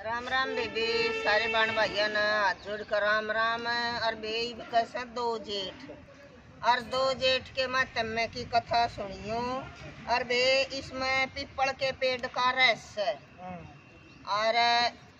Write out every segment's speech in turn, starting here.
Ram Ram baby, सारे बाण भाइया ना हाथ जोड़ कर राम राम। और बे कैसे दो जेठ और दो जेठ के मातम में की कथा सुनियो। और बे इसमें पीपल के पेड़ का रहस्य और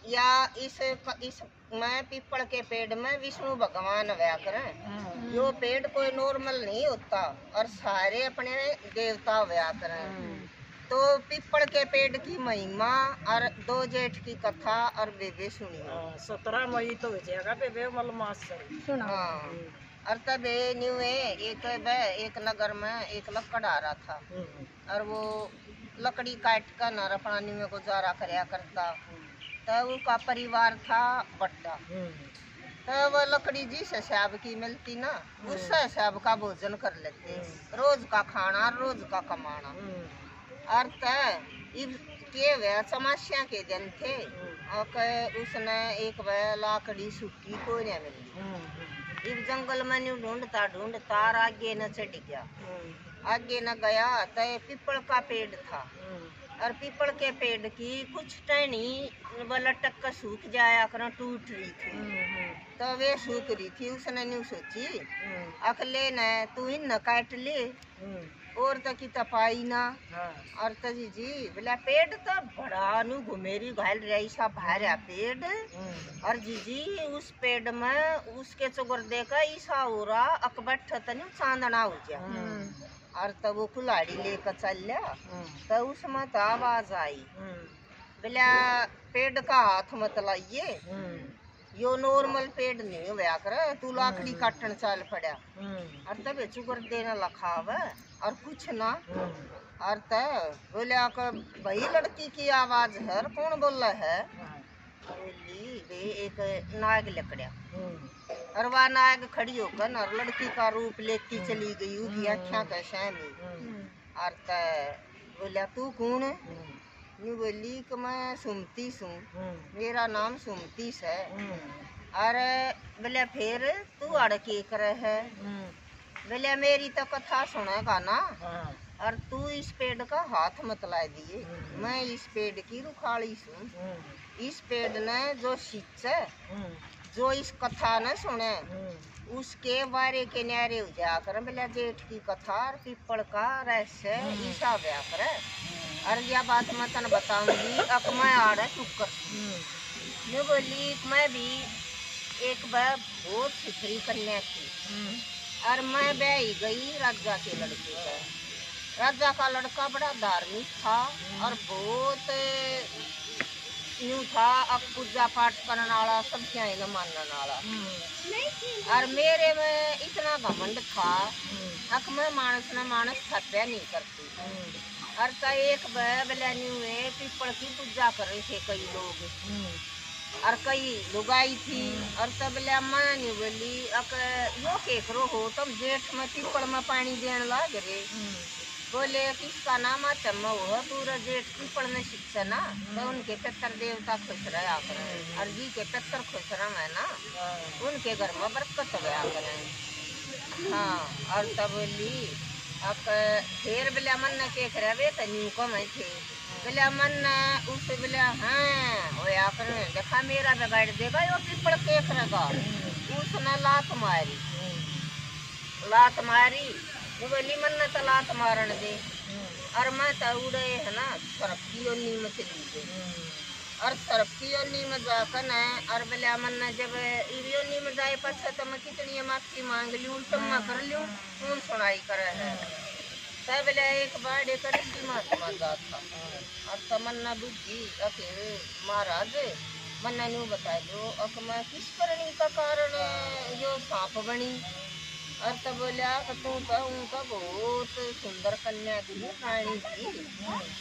या इस में पीपल के पेड़ में विष्णु भगवान व्या करें। यो पेड़ कोई नॉर्मल नहीं होता और सारे अपने देवता व्या करें। तो पीपल के पेड़ की महिमा और दो जेठ की कथा और बेबे सुनियो। 17 मई तो हो जाएगा बेबे मलमास सुना। और तब एक नगर में एक लकड़ आ रहा था और वो लकड़ी काट कर न अपना में गुजारा करया करता। तब उसका परिवार था बट्टा। तब वो लकड़ी जिस हिसाब की मिलती ना उस हिसाब का भोजन कर लेते। रोज का खाना रोज का कमाना। और के समस्या के दिन थे और उसने एक लाकड़ी सूखी को नहीं मिली। इस जंगल में न्यू ढूंढता आगे न चढ़ गया। आगे न गया तो पीपल का पेड़ था और पीपल के पेड़ की कुछ टहनी लटक कर सूख जाया कर टूट रही थी। तो वे सूख रही थी। उसने न्यू सोची अखले न तू इन न काट ले और तो की तपाई ना। और तो जी बोला पेड़ तो बड़ा नु घुमेरी घायल रही सा भारा पेड़। और जी उस पेड़ में उसके चुगर देखा ईसा हो रहा अकबठ तनु चांदना हो जा। और तब वो कुल्हाड़ी लेकर चल लिया। तो उसमें तो आवाज आई बोला पेड़ का हाथ मत लाइए, यो नॉर्मल पेड़ नहीं होया कर, तू लाकड़ी काटन चाल पड़ा। और तब चुकर देना लखाव और कुछ ना। और बोलिया भाई लड़की की आवाज है कौन बोल रहा है। बोली वे एक नाग लकड़ा। और वह नाग खड़ी होकर न लड़की का रूप लेती चली गई उसकी आँखों के सामने। और बोलिया तू कौन है। यूँ बोली कि मैं सुमती सू, मेरा नाम सुमती है। और बोले फिर तू अड़के करे है। बोले मेरी तो कथा सुनेगा ना और तू इस पेड़ का हाथ मत ला दिए, मैं इस पेड़ की रुखाड़ी सू। इस पेड़ ने जो सींचे जो इस कथा न सुने उसके बारे के न्यारे हो जाकर बोले जेठ की कथा और पीपल का रहस्य ईसा व्या करे। और यह बात मैं तन बताऊंगी अब मैं आ रहा टुक्कर। मैं बोली मैं भी एक बार बहुत सुथरी कन्या थी और मैं ब्याही गई राजा के लड़के का। राजा का लड़का बड़ा धार्मिक था और बहुत यूँ था अब पूजा पाठ करने वाला सब क्या न मानने वाला। और मेरे में इतना घमंड था अक मैं मानस न मानस हत्या नहीं करती। और एक बलानी हुए पीपल की पूजा कर रहे थे कई लोग और कई लुगाई थी। और तब मैं नहीं बोली अक यो केकरो हो तुम जेठ में पीपल में पानी देने लाग रे। बोले किसका नाम चम्मा हुआ पूरा जेठ पीपल में शिक्षा ना तो उनके पितर देवता खुश रहा करें और जी के पितर खुश रहे ना उनके घर में बरकत गया करें। हाँ और तब बोली अब फिर बोले मन ने के करे तो न्यू को मैं थे बोले मन उसे बोले हाँ होया करें देखा मेरा बिगाड़ देगा यो पीपल के करेगा। उसने लात मारी वो बोली मन ने तो लात मारन दे। और मैं तो उड़े है ना सर्फ की ओनी में चली गई और सर्फ की ओनी में जाकर न और बोले मन ने जब ओनी में जाए पाछा तो मैं कितनी माफी मांग ली उल्टमा कर लूँ कौन सुनाई करे है। तब बोले एक बार एक महात्मा जाता और तो मन न बुद्धि अके महाराज मन ने न्यू बता दो अब मैं किस करनी का कारण जो सांप बनी। और तब बोलिया तू उनका बहुत सुंदर कन्या थी रानी थी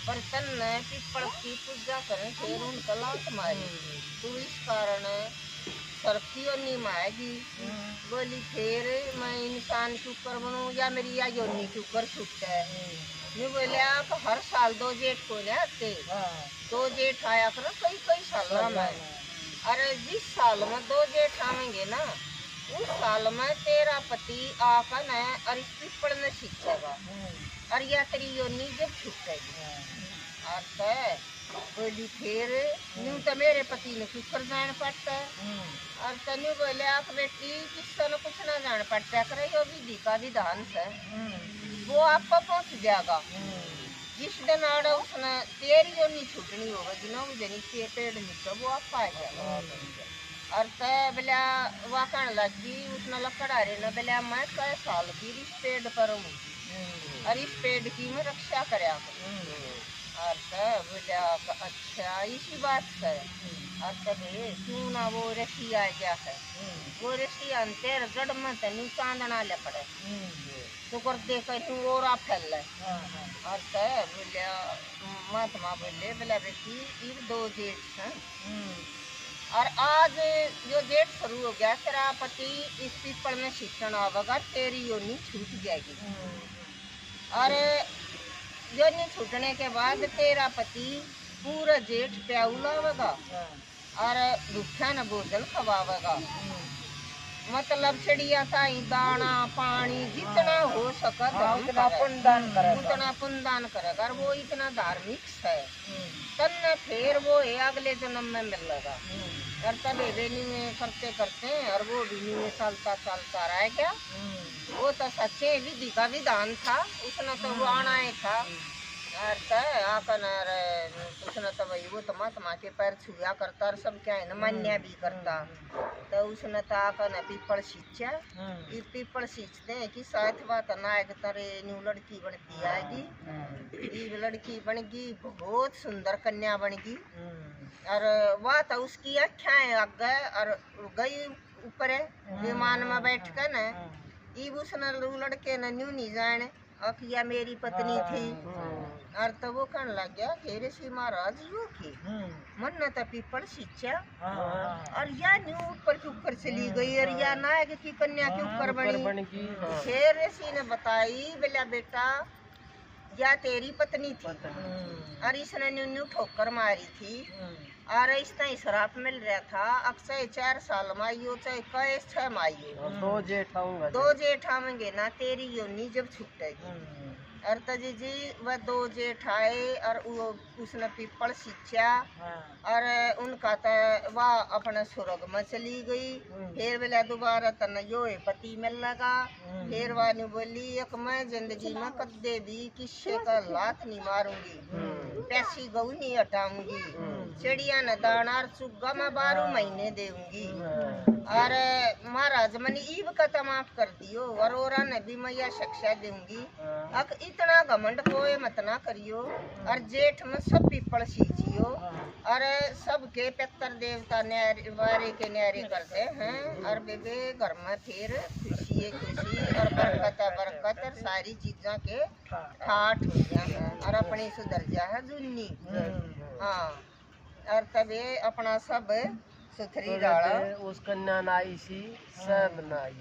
पर तन ने पीपल की पूजा करें फिर उनका लात मारी तू इस कारण सरकी और नीम आएगी। बोली फिर मैं इंसान के ऊपर बनूँ या मेरी या योनी के ऊपर छूटता है। मैं बोलिया तो हर साल दो जेठ को आते दो जेठ आया करो कई कई साल में। अरे जिस साल में दो जेठ आवेंगे ना उस साल में तेरा पति आकर न और इस पीपल में सीखेगा और या तेरी योनी जब छूटेगी। और बोली फिर न्यू तो मेरे पति ने कुछ कर जान पड़ता है और तन्यू बोले आप बेटी किससे न कुछ ना जान पड़ता करे यो विधि का विधान से वो आपको पहुंच जाएगा। जिस दिन आड़ा उसने तेरी जो नहीं छूटनी होगी ना वो जनी के पेड़ नीचे वो आप पाए जाएगा। और तय बोला वह कहने लगी उसने लकड़ा रे न बोला मैं कई साल की इस पेड़ पर हूँ और इस पेड़ की मैं रक्षा कराया और तय बोला अच्छा इसी बात से और तभी क्यों ना वो ऋषि आ गया है वो ऋषि अंतर गढ़ में तनी चांदना ले पड़े तो कर दे कहीं और आप फैल और तय बोलिया महात्मा बोले बोला बेटी ये 2 जेठ हैं और आज जो जेठ शुरू हो गया तेरा पति इस पीपल में शिक्षण आवेगा तेरी योनि छूट जाएगी और योनि छूटने के बाद तेरा पति पूरा जेठ प्याऊ लावेगा और भूखा न भोजन खवावेगा। मतलब चिड़िया ताई दाना पानी जितना हो सका उतना पुण्यदान करेगा और वो इतना धार्मिक है तब फिर वो अगले जन्म में मिलेगा और तब रेनी में करते करते और वो भी में चलता चलता रह गया। वो तो सच्चे विधि का विधान था उसने तो वो आना ही था और आकर उसने तो भाई वो तो महात्मा के पैर छुआ करता और सब क्या है न मान्या भी करता तो उसने तो आकर न पीपल सींचा ये पीपल सींचते हैं कि साथ बात ना एक तरह न्यू लड़की बनती आएगी ये लड़की बन गई बहुत सुंदर कन्या बन गई और वह तो उसकी अख्याएं आ गए और गई ऊपर विमान में बैठ कर न ये उसने लड़के न न्यू नहीं जाने अखिया मेरी पत्नी थी और तो वो कहने लग गया कि ऋषि महाराज यो की मन न तो पीपल सींचा और या न्यू ऊपर के ऊपर चली गई और या नायक की कन्या के ऊपर बनी। फिर ऋषि ने बताई बोला बेटा या तेरी पत्नी थी और इसने न्यू न्यू ठोकर मारी थी और इसका श्राप मिल रहा था अब चाहे 4 साल माइयो चाहे कई 6 माइयो 2 जेठ आवेंगे ना तेरी योनि जब छूटेगी और तजी जी वह 2 जेठ आए और उसने पीपल सींचा और उनका तो वह अपने स्वर्ग में चली गई। फिर बोला दोबारा तन यो पति मिल लगा फिर वह ने बोली एक मैं जिंदगी में कदे भी किस्से का लात नहीं मारूंगी पैसी गऊ नहीं हटाऊंगी चिड़िया न दाना और चुग्गा मैं 12 महीने दूंगी और महाराज मैंने ईब का तो माफ कर दियो और ने भी मैया शिक्षा दूंगी अक इतना घमंड कोई मत ना करियो और जेठ में सब पीपल सींचियो और सबके पितर देवता वारे के न्यारे करते हैं और बेबे घर में फिर खुशी और बरकत और सारी चीजा के ठाठ हो गया और अपनी सुधर जा है दुन्नी। हाँ और तबे अपना सब सुथरी डाला उस कन्या नाई सी सब नाई।